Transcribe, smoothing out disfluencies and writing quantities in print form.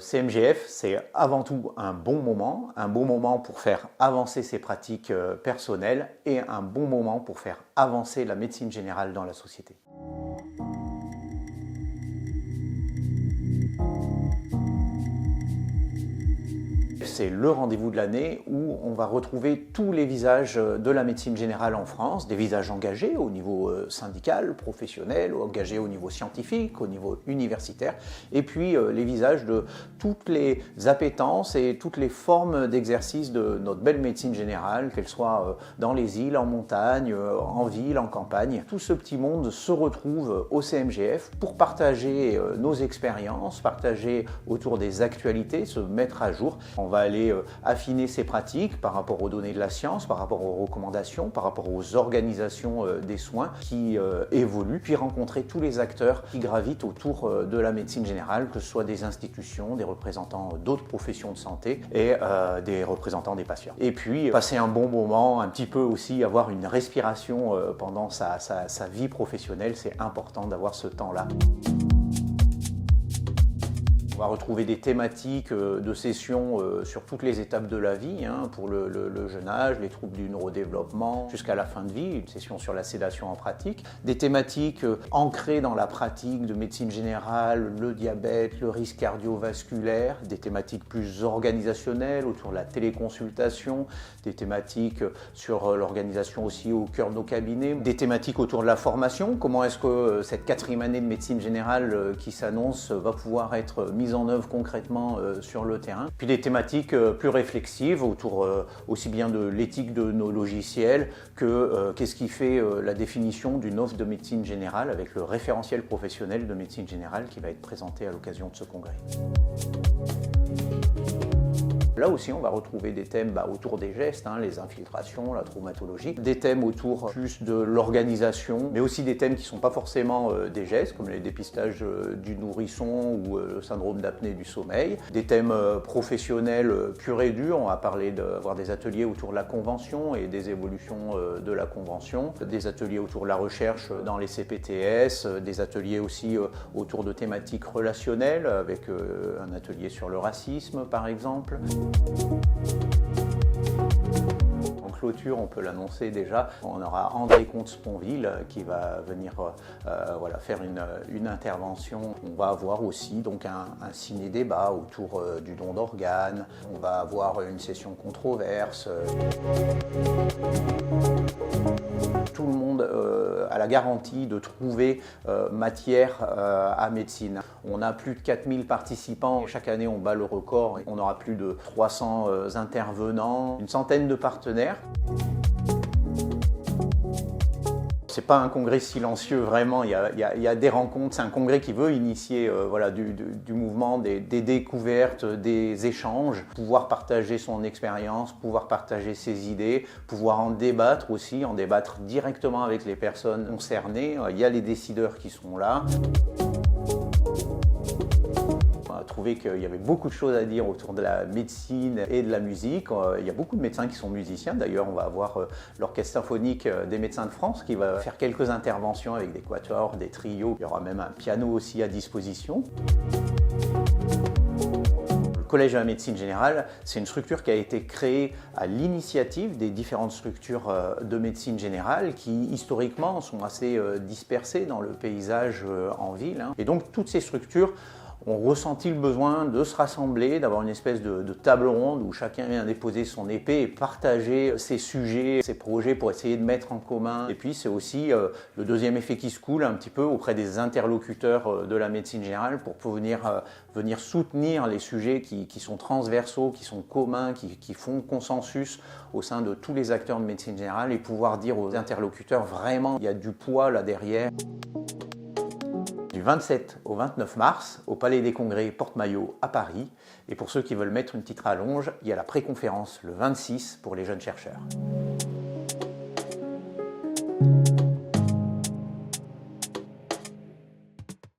CMGF, c'est avant tout un bon moment pour faire avancer ses pratiques personnelles et un bon moment pour faire avancer la médecine générale dans la société. C'est le rendez-vous de l'année où on va retrouver tous les visages de la médecine générale en France, des visages engagés au niveau syndical, professionnel, engagés au niveau scientifique, au niveau universitaire, et puis les visages de toutes les appétences et toutes les formes d'exercice de notre belle médecine générale, qu'elle soit dans les îles, en montagne, en ville, en campagne. Tout ce petit monde se retrouve au CMGF pour partager nos expériences, partager autour des actualités, se mettre à jour. On va aller affiner ses pratiques par rapport aux données de la science, par rapport aux recommandations, par rapport aux organisations des soins qui évoluent, puis rencontrer tous les acteurs qui gravitent autour de la médecine générale, que ce soit des institutions, des représentants d'autres professions de santé et des représentants des patients. Et puis passer un bon moment, un petit peu aussi avoir une respiration pendant sa vie professionnelle, c'est important d'avoir ce temps-là. On va retrouver des thématiques de sessions sur toutes les étapes de la vie, pour le jeune âge, les troubles du neurodéveloppement, jusqu'à la fin de vie, une session sur la sédation en pratique. Des thématiques ancrées dans la pratique de médecine générale, le diabète, le risque cardiovasculaire, des thématiques plus organisationnelles autour de la téléconsultation, des thématiques sur l'organisation aussi au cœur de nos cabinets, des thématiques autour de la formation, comment est-ce que cette 4e année de médecine générale qui s'annonce va pouvoir être mise en œuvre concrètement sur le terrain. Puis des thématiques plus réflexives autour aussi bien de l'éthique de nos logiciels que qu'est-ce qui fait la définition d'une offre de médecine générale avec le référentiel professionnel de médecine générale qui va être présenté à l'occasion de ce congrès. Là aussi, on va retrouver des thèmes autour des gestes, les infiltrations, la traumatologie, des thèmes autour plus de l'organisation, mais aussi des thèmes qui ne sont pas forcément des gestes, comme les dépistages du nourrisson ou le syndrome d'apnée du sommeil, des thèmes professionnels purs et durs. On va parler d'avoir des ateliers autour de la convention et des évolutions de la convention, des ateliers autour de la recherche dans les CPTS, des ateliers aussi autour de thématiques relationnelles, avec un atelier sur le racisme par exemple. En clôture, on peut l'annoncer déjà, on aura André Comte-Sponville qui va venir faire une intervention. On va avoir aussi donc un ciné-débat autour du don d'organes. On va avoir une session controverse. Tout le monde a la garantie de trouver matière à médecine. On a plus de 4000 participants. Chaque année, on bat le record. On aura plus de 300 intervenants, une centaine de partenaires. C'est pas un congrès silencieux, vraiment, il y a des rencontres, c'est un congrès qui veut initier du mouvement, des découvertes, des échanges, pouvoir partager son expérience, pouvoir partager ses idées, pouvoir en débattre aussi, en débattre directement avec les personnes concernées. Il y a les décideurs qui sont là. On a trouvé qu'il y avait beaucoup de choses à dire autour de la médecine et de la musique. Il y a beaucoup de médecins qui sont musiciens. D'ailleurs, on va avoir l'Orchestre symphonique des médecins de France qui va faire quelques interventions avec des quatuors, des trios. Il y aura même un piano aussi à disposition. Le Collège de la médecine générale, c'est une structure qui a été créée à l'initiative des différentes structures de médecine générale qui, historiquement, sont assez dispersées dans le paysage en ville. Et donc, toutes ces structures ont ressenti le besoin de se rassembler, d'avoir une espèce de table ronde où chacun vient déposer son épée et partager ses sujets, ses projets pour essayer de mettre en commun. Et puis c'est aussi le deuxième effet qui se coule un petit peu auprès des interlocuteurs de la médecine générale pour venir soutenir les sujets qui sont transversaux, qui sont communs, qui font consensus au sein de tous les acteurs de médecine générale et pouvoir dire aux interlocuteurs vraiment il y a du poids là derrière. Du 27 au 29 mars, au Palais des Congrès Porte-Maillot à Paris. Et pour ceux qui veulent mettre une petite rallonge, il y a la préconférence le 26 pour les jeunes chercheurs.